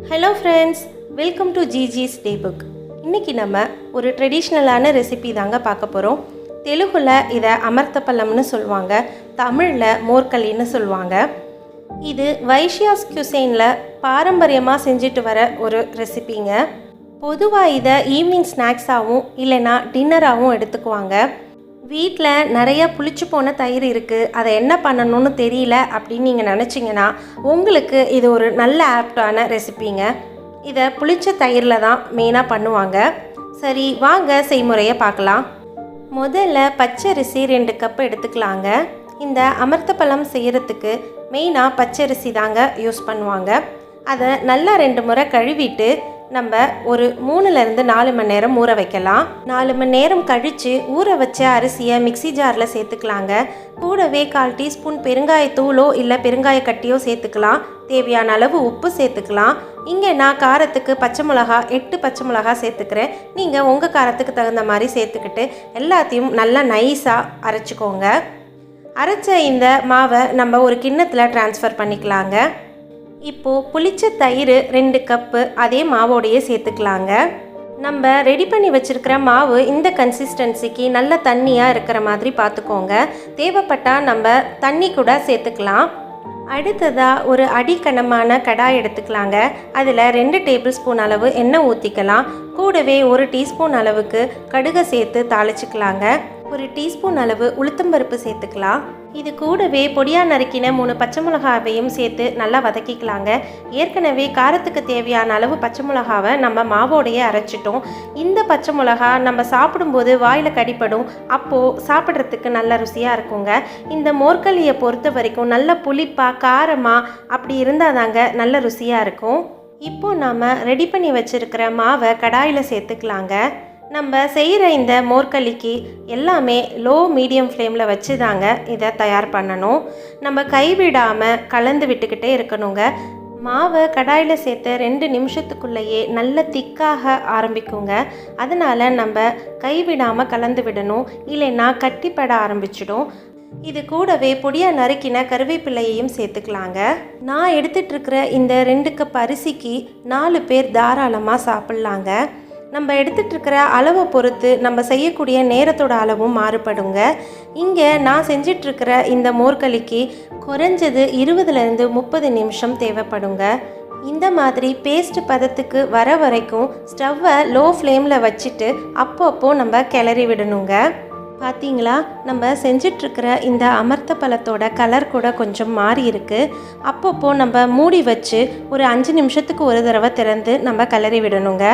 Hello friends, welcome to GG's day book. இன்றைக்கி நம்ம ஒரு ட்ரெடிஷ்னலான ரெசிபி தாங்க பார்க்க போகிறோம். தெலுங்கில் இதை அமர்த்தப்பழம்னு சொல்லுவாங்க, தமிழில் மோர்களின்னு சொல்லுவாங்க. இது வைஷ்யாஸ் குசைனில் பாரம்பரியமாக செஞ்சுட்டு வர ஒரு ரெசிபிங்க. பொதுவாக இதை ஈவினிங் ஸ்நாக்ஸாகவும் இல்லைன்னா டின்னராகவும் எடுத்துக்குவாங்க. வீட்டில் நிறைய புளிச்சு போன தயிர் இருக்குது, அதை என்ன பண்ணணும்னு தெரியல அப்படின்னு நீங்கள் நினச்சிங்கன்னா உங்களுக்கு இது ஒரு நல்ல ஆப்டான ரெசிபிங்க. இதை புளிச்ச தயிரில் தான் மெயினாக பண்ணுவாங்க. சரி, வாங்க செய்முறையை பார்க்கலாம். முதல்ல பச்சரிசி 2 கப் எடுத்துக்கலாங்க. இந்த அமர்த்தப்பழம் செய்கிறதுக்கு மெயினாக பச்சரிசி தாங்க யூஸ் பண்ணுவாங்க. அதை நல்லா 2 முறை கழுவிட்டு நம்ம ஒரு 3லேருந்து 4 மணி நேரம் ஊற வைக்கலாம். 4 மணி நேரம் கழித்து ஊற வச்ச அரிசியை மிக்சி ஜாரில் சேர்த்துக்கலாங்க. கூடவே 1/4 டீஸ்பூன் பெருங்காயத்தூளோ இல்லை பெருங்காய கட்டியோ சேர்த்துக்கலாம். தேவையான அளவு உப்பு சேர்த்துக்கலாம். இங்கே நான் காரத்துக்கு பச்சை மிளகா 8 பச்சை மிளகா சேர்த்துக்கிறேன். நீங்கள் உங்கள் காரத்துக்கு தகுந்த மாதிரி சேர்த்துக்கிட்டு எல்லாத்தையும் நல்லா நைஸாக அரைச்சிக்கோங்க. அரைச்ச இந்த மாவை நம்ம ஒரு கிண்ணத்தில் ட்ரான்ஸ்ஃபர் பண்ணிக்கலாங்க. இப்போது புளிச்ச தயிர் 2 கப்பு அதே மாவோடையே சேர்த்துக்கலாங்க. நம்ம ரெடி பண்ணி வச்சுருக்கிற மாவு இந்த கன்சிஸ்டன்சிக்கு நல்ல தண்ணியாக இருக்கிற மாதிரி பார்த்துக்கோங்க. தேவைப்பட்டால் நம்ம தண்ணி கூட சேர்த்துக்கலாம். அடுத்ததாக ஒரு அடிக்கனமான கடாய் எடுத்துக்கலாங்க. அதில் 2 டேபிள் ஸ்பூன் அளவு எண்ணெய் ஊற்றிக்கலாம். கூடவே 1 டீஸ்பூன் அளவுக்கு கடுகை சேர்த்து தாளிச்சிக்கலாங்க. 1 டீஸ்பூன் அளவு உளுத்தம்பருப்பு சேர்த்துக்கலாம். இது கூடவே பொடியாக நறுக்கின 3 பச்சை மிளகாவையும் சேர்த்து நல்லா வதக்கிக்கலாங்க. ஏற்கனவே காரத்துக்கு தேவையான அளவு பச்சை மிளகாவை நம்ம மாவோடையே அரைச்சிட்டோம். இந்த பச்சை மிளகா நம்ம சாப்பிடும்போது வாயில் கடிப்படும், அப்போது சாப்பிட்றதுக்கு நல்ல ருசியாக இருக்குங்க. இந்த மோர்களியை பொறுத்த வரைக்கும் நல்ல புளிப்பாக காரமாக அப்படி இருந்தால் தாங்க நல்ல ருசியாக இருக்கும். இப்போது நாம் ரெடி பண்ணி வச்சுருக்கிற மாவை கடாயில் சேர்த்துக்கலாங்க. நம்ம செய்கிற இந்த மோர்களிக்கு எல்லாமே லோ மீடியம் ஃப்ளேமில் வச்சு தாங்க இதை தயார் பண்ணணும். நம்ம கைவிடாமல் கலந்து விட்டுக்கிட்டே இருக்கணுங்க. மாவை கடாயில் சேர்த்த 2 நிமிஷத்துக்குள்ளேயே நல்ல திக்காக ஆரம்பிக்குங்க. அதனால் நம்ம கைவிடாமல் கலந்து விடணும், இல்லைன்னா கட்டிப்பட ஆரம்பிச்சிடும். இது கூடவே பொடியாக நறுக்கின கருவேப்பிலையையும் சேர்த்துக்கலாங்க. நான் எடுத்துகிட்ருக்கிற இந்த 2 கப் அரிசிக்கு 4 பேர் தாராளமாக சாப்பிட்லாங்க. நம்ம எடுத்துகிட்ருக்கிற அளவை பொறுத்து நம்ம செய்யக்கூடிய நேரத்தோட அளவும் மாறுபடுங்க. இங்கே நான் செஞ்சிட்ருக்கிற இந்த மோர்களிக்கு குறைஞ்சது 20லேருந்து 30 நிமிஷம் தேவைப்படுங்க. இந்த மாதிரி பேஸ்ட் பதத்துக்கு வர வரைக்கும் ஸ்டவ்வை லோ ஃப்ளேமில் வச்சுட்டு அப்பப்போ நம்ம கிளறி விடணுங்க. பார்த்தீங்களா, நம்ம செஞ்சிட்ருக்கிற இந்த அமர்த்தப்பழத்தோட கலர் கூட கொஞ்சம் மாறி இருக்குது. அப்பப்போ நம்ம மூடி வச்சு ஒரு 5 நிமிஷத்துக்கு ஒரு தடவை திறந்து நம்ம கிளறி விடணுங்க.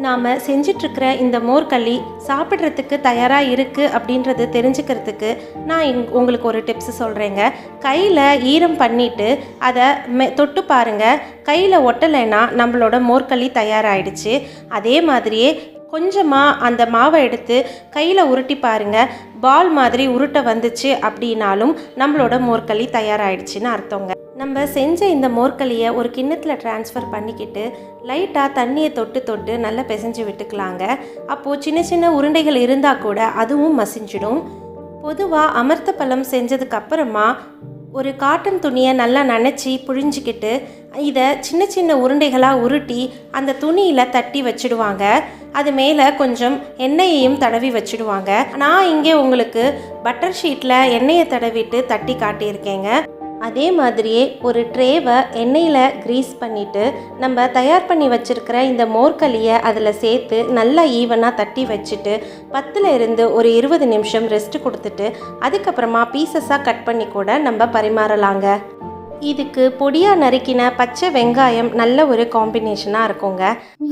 நாம் செஞ்சிட்ருக்கிற இந்த மோர்களி சாப்பிட்றதுக்கு தயாராக இருக்குது அப்படின்றது தெரிஞ்சுக்கிறதுக்கு நான் உங்களுக்கு ஒரு டிப்ஸ் சொல்கிறேங்க. கையில் ஈரம் பண்ணிவிட்டு அதை தொட்டு பாருங்கள். கையில் ஒட்டலைன்னா நம்மளோட மோர்களி தயாராகிடுச்சு. அதே மாதிரியே கொஞ்சமாக அந்த மாவை எடுத்து கையில் உருட்டி பாருங்கள். பால் மாதிரி உருட்டை வந்துச்சு அப்படின்னாலும் நம்மளோட மோர்களி தயாராகிடுச்சின்னு அர்த்தங்க. நம்ம செஞ்ச இந்த மோர்களியை ஒரு கிண்ணத்தில் ட்ரான்ஸ்ஃபர் பண்ணிக்கிட்டு லைட்டாக தண்ணியை தொட்டு நல்லா பிசைஞ்சு விட்டுக்கலாங்க. அப்போது சின்ன சின்ன உருண்டைகள் இருந்தால் கூட அதுவும் மசிஞ்சிடும். பொதுவாக அமர்த்தப்பழம் செஞ்சதுக்கப்புறமா ஒரு காட்டன் துணியை நல்லா நனைச்சி புழிஞ்சிக்கிட்டு இதை சின்ன சின்ன உருண்டைகளாக உருட்டி அந்த துணியில் தட்டி வச்சுடுவாங்க. அது மேலே கொஞ்சம் எண்ணெயையும் தடவி வச்சுடுவாங்க. நான் இங்கே உங்களுக்கு பட்டர் ஷீட்டில் எண்ணெயை தடவிட்டு தட்டி காட்டியிருக்கேங்க. அதே மாதிரியே ஒரு ட்ரேவை எண்ணெயில் க்ரீஸ் பண்ணிவிட்டு நம்ம தயார் பண்ணி வச்சுருக்கிற இந்த மோர்களியை அதில் சேர்த்து நல்லா ஈவனாக தட்டி வச்சுட்டு 10லேருந்து ஒரு 20 நிமிஷம் ரெஸ்ட் கொடுத்துட்டு அதுக்கப்புறமா பீசஸாக கட் பண்ணி கூட நம்ம பரிமாறலாங்க. இதுக்கு பொடியாக நறுக்கின பச்சை வெங்காயம் நல்ல ஒரு காம்பினேஷனாக இருக்குங்க.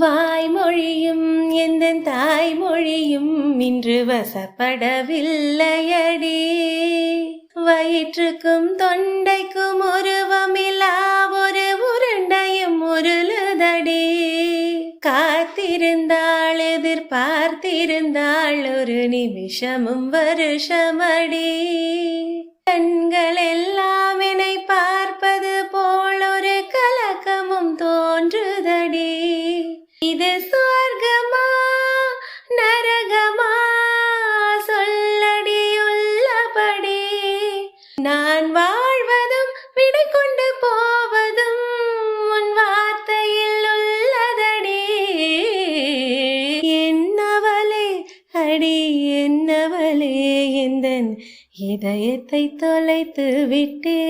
வாய்மொழியும் எந்த தாய்மொழியும் இன்று வசப்படவில்லையடி, வயிற்றுக்கும் தொண்டைக்கும் உருவமில்லா ஒரு உருண்டையும் உருளுதடி, காத்திருந்தாள் எதிர்பார்த்திருந்தாள் ஒரு நிமிஷமும் வருஷமடி, கண்கள் எல்லாம் என்னை பார்ப்பது போல் ஒரு கலக்கமும் தோன்றுதடி, இது சொர்க்கமா நரகமா சொல்லடி உள்ளபடி, நான் வாழ்வதும் விடை கொண்டு போவதும் உன் வார்த்தையில் என்னவளே எந்தன் இதயத்தை தொலைத்து விட்டே.